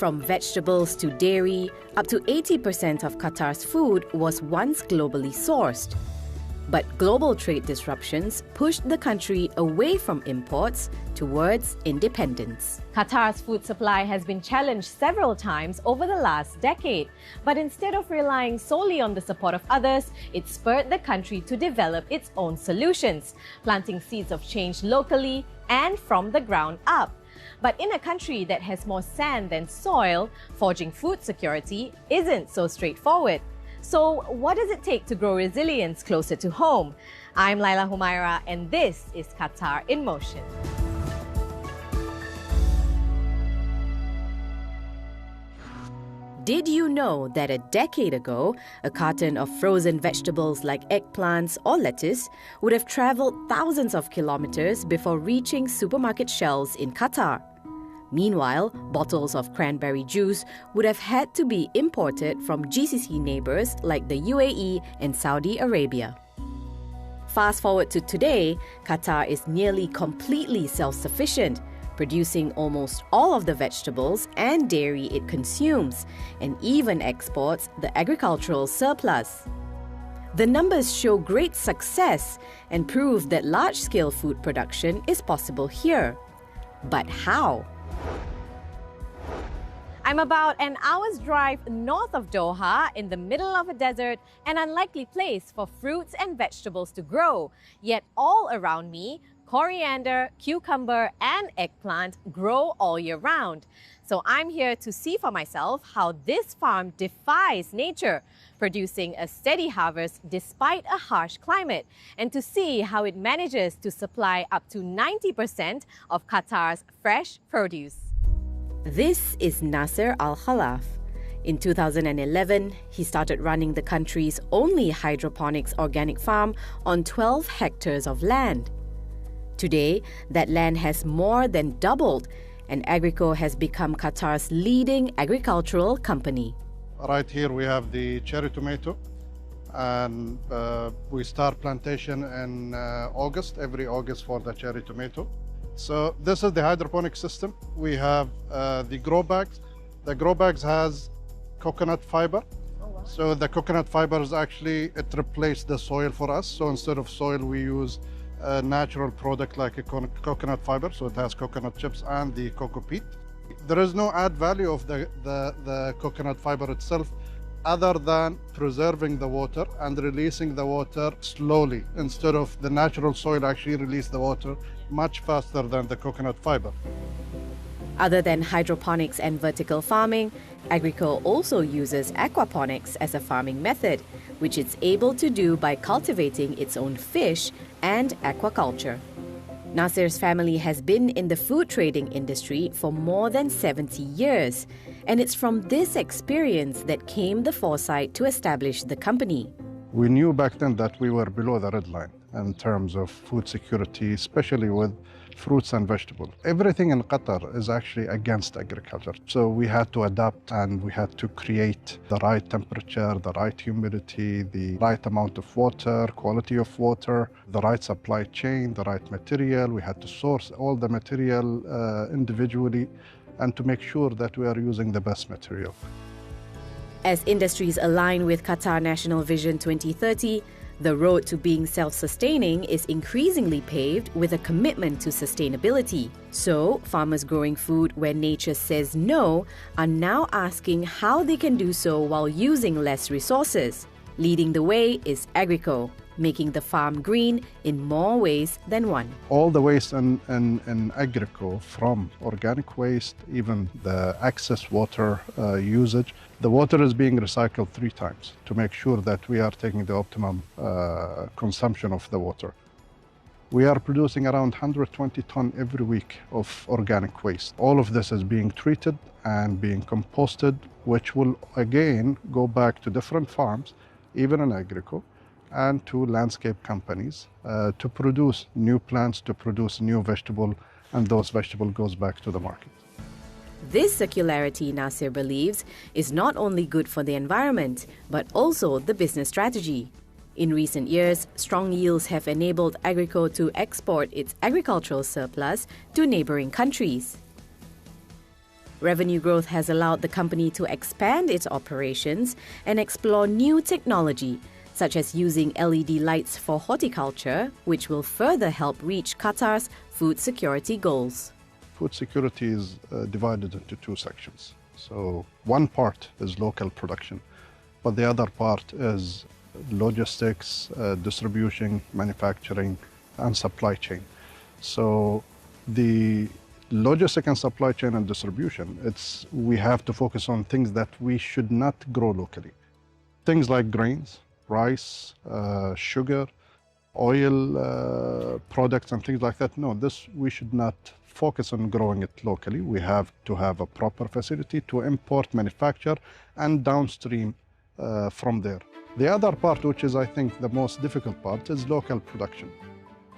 From vegetables to dairy, up to 80% of Qatar's food was once globally sourced. But global trade disruptions pushed the country away from imports towards independence. Qatar's food supply has been challenged several times over the last decade. But instead of relying solely on the support of others, it spurred the country to develop its own solutions, planting seeds of change locally and from the ground up. But in a country that has more sand than soil, forging food security isn't so straightforward. So what does it take to grow resilience closer to home? I'm Laila Humaira, and this is Qatar in Motion. Did you know that a decade ago, a carton of frozen vegetables like eggplants or lettuce would have traveled thousands of kilometers before reaching supermarket shelves in Qatar? Meanwhile, bottles of cranberry juice would have had to be imported from GCC neighbors like the UAE and Saudi Arabia. Fast forward to today, Qatar is nearly completely self-sufficient, producing almost all of the vegetables and dairy it consumes, and even exports the agricultural surplus. The numbers show great success and prove that large-scale food production is possible here. But how? I'm about an hour's drive north of Doha in the middle of a desert, an unlikely place for fruits and vegetables to grow. Yet all around me, coriander, cucumber and eggplant grow all year round. So I'm here to see for myself how this farm defies nature, producing a steady harvest despite a harsh climate, and to see how it manages to supply up to 90% of Qatar's fresh produce. This is Nasser Al-Khalaf. In 2011, he started running the country's only hydroponics organic farm on 12 hectares of land. Today, that land has more than doubled, and Agrico has become Qatar's leading agricultural company. Right here we have the cherry tomato, and we start plantation in August, every August for the cherry tomato. So this is the hydroponic system. We have the grow bags. The grow bags has coconut fiber. Oh, wow. So the coconut fiber is actually, it replaced the soil for us. So instead of soil, we use a natural product like a coconut fiber. So it has coconut chips and the cocoa peat. There is no add value of the coconut fiber itself other than preserving the water and releasing the water slowly. Instead of the natural soil actually release the water much faster than the coconut fiber. Other than hydroponics and vertical farming, Agrico also uses aquaponics as a farming method, which it's able to do by cultivating its own fish and aquaculture. Nasser's family has been in the food trading industry for more than 70 years, and it's from this experience that came the foresight to establish the company. We knew back then that we were below the red line in terms of food security, especially with fruits and vegetables. Everything in Qatar is actually against agriculture. So we had to adapt and we had to create the right temperature, the right humidity, the right amount of water, quality of water, the right supply chain, the right material. We had to source all the material individually and to make sure that we are using the best material. As industries align with Qatar National Vision 2030, the road to being self-sustaining is increasingly paved with a commitment to sustainability. So, farmers growing food where nature says no are now asking how they can do so while using less resources. Leading the way is Agrico, making the farm green in more ways than one. All the waste in Agrico, from organic waste, even the excess water usage, the water is being recycled 3 times to make sure that we are taking the optimum consumption of the water. We are producing around 120 tons every week of organic waste. All of this is being treated and being composted, which will again go back to different farms, even in Agrico, and to landscape companies to produce new plants, to produce new vegetable, and those vegetables goes back to the market. This circularity, Nasser believes, is not only good for the environment, but also the business strategy. In recent years, strong yields have enabled Agrico to export its agricultural surplus to neighboring countries. Revenue growth has allowed the company to expand its operations and explore new technology, such as using LED lights for horticulture, which will further help reach Qatar's food security goals. Food security is divided into two sections. So one part is local production, but the other part is logistics, distribution, manufacturing, and supply chain. So the logistics and supply chain and distribution, we have to focus on things that we should not grow locally. Things like grains, rice, sugar, oil products and things like that. No, we should not focus on growing it locally. We have to have a proper facility to import, manufacture, and downstream from there. The other part, which is I think the most difficult part, is local production.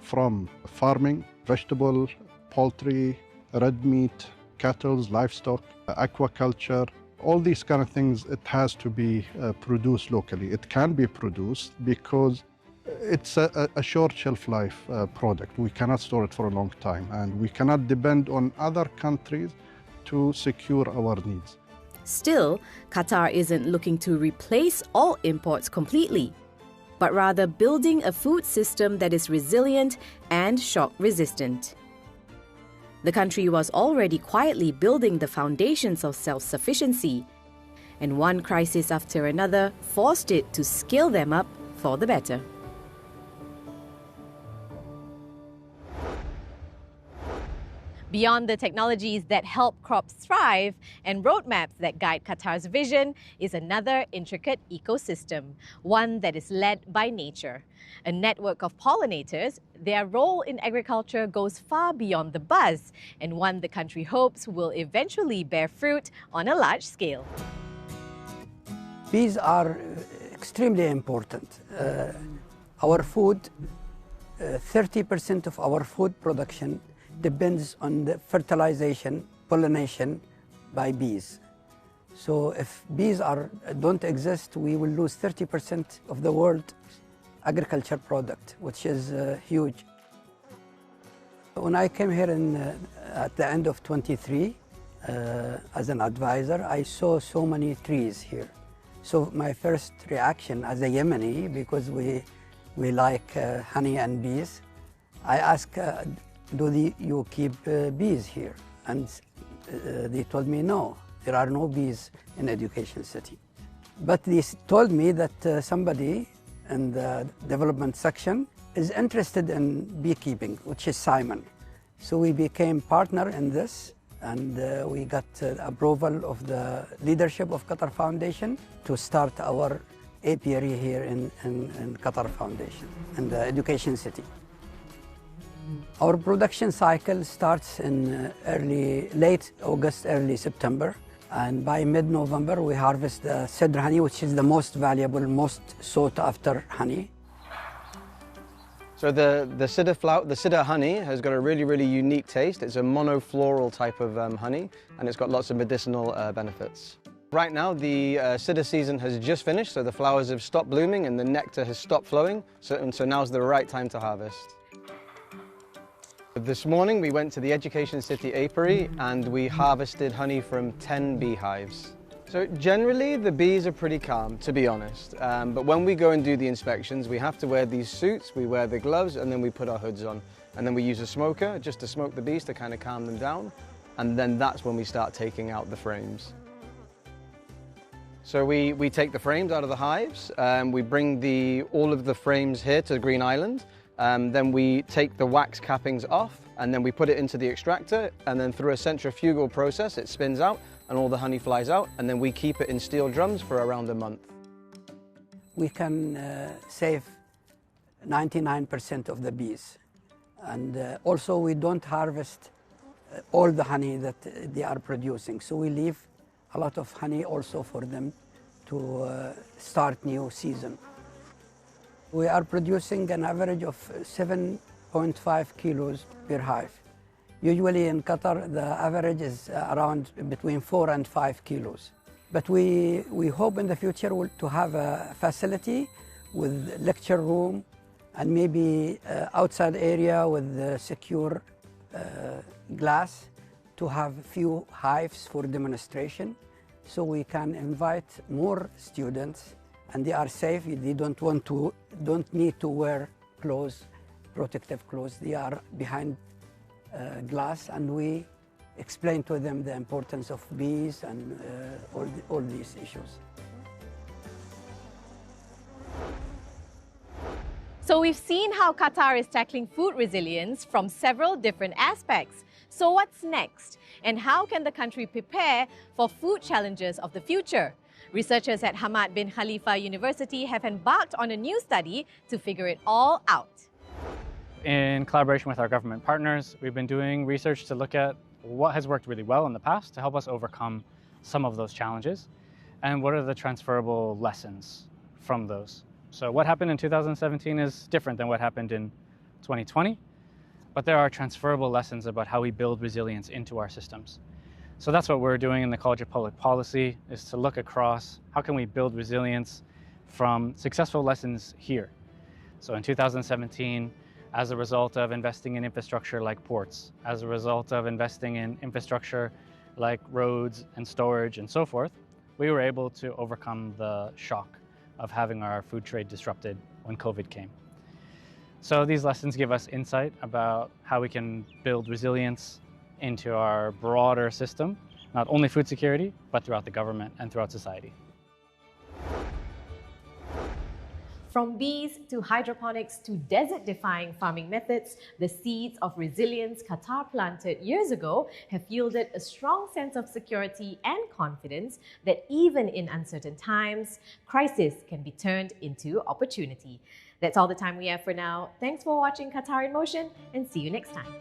From farming, vegetable, poultry, red meat, cattle, livestock, aquaculture, all these kind of things, it has to be produced locally. It can be produced because it's a short shelf life product. We cannot store it for a long time, and we cannot depend on other countries to secure our needs. Still, Qatar isn't looking to replace all imports completely, but rather building a food system that is resilient and shock resistant. The country was already quietly building the foundations of self-sufficiency, and one crisis after another forced it to scale them up for the better. Beyond the technologies that help crops thrive and roadmaps that guide Qatar's vision is another intricate ecosystem, one that is led by nature. A network of pollinators, their role in agriculture goes far beyond the buzz, and one the country hopes will eventually bear fruit on a large scale. Bees are extremely important. Our food, 30% of our food production depends on the fertilization, pollination by bees. So if bees don't exist, we will lose 30% of the world agriculture product, which is huge. When I came here at the end of 23 as an advisor, I saw so many trees here. So my first reaction as a Yemeni, because we like honey and bees, I asked, do you keep bees here? And they told me no, there are no bees in Education City. But they told me that somebody in the development section is interested in beekeeping, which is Simon. So we became partner in this, and we got approval of the leadership of Qatar Foundation to start our apiary here in Qatar Foundation, in the Education City. Our production cycle starts in late August, early September, and by mid-November we harvest the cedar honey, which is the most valuable, most sought-after honey. So the cedar honey has got a really, really unique taste. It's a monofloral type of honey, and it's got lots of medicinal benefits. Right now, the cedar season has just finished, so the flowers have stopped blooming and the nectar has stopped flowing, so now's the right time to harvest. This morning we went to the Education City apiary and we harvested honey from 10 beehives. So generally the bees are pretty calm, to be honest, but when we go and do the inspections we have to wear these suits, we wear the gloves, and then we put our hoods on, and then we use a smoker just to smoke the bees to kind of calm them down, and then that's when we start taking out the frames. So we take the frames out of the hives, we bring all of the frames here to Green Island. Then we take the wax cappings off, and then we put it into the extractor, and then through a centrifugal process it spins out and all the honey flies out, and then we keep it in steel drums for around a month. We can save 99% of the bees, and also we don't harvest all the honey that they are producing, so we leave a lot of honey also for them to start new season. We are producing an average of 7.5 kilos per hive. Usually in Qatar, the average is around between 4 and 5 kilos. But we hope in the future to have a facility with lecture room and maybe outside area with secure glass to have few hives for demonstration, so we can invite more students, and they are safe. They don't need to wear clothes, protective clothes. They are behind glass, and we explain to them the importance of bees and all these issues. So we've seen how Qatar is tackling food resilience from several different aspects. So what's next? And how can the country prepare for food challenges of the future? Researchers at Hamad bin Khalifa University have embarked on a new study to figure it all out. In collaboration with our government partners, we've been doing research to look at what has worked really well in the past to help us overcome some of those challenges, and what are the transferable lessons from those. So what happened in 2017 is different than what happened in 2020, but there are transferable lessons about how we build resilience into our systems. So that's what we're doing in the College of Public Policy, is to look across how can we build resilience from successful lessons here. So in 2017, as a result of investing in infrastructure like ports, as a result of investing in infrastructure like roads and storage and so forth, we were able to overcome the shock of having our food trade disrupted when COVID came. So these lessons give us insight about how we can build resilience into our broader system, not only food security, but throughout the government and throughout society. From bees to hydroponics to desert-defying farming methods, the seeds of resilience Qatar planted years ago have yielded a strong sense of security and confidence that even in uncertain times, crisis can be turned into opportunity. That's all the time we have for now. Thanks for watching Qatar in Motion, and see you next time.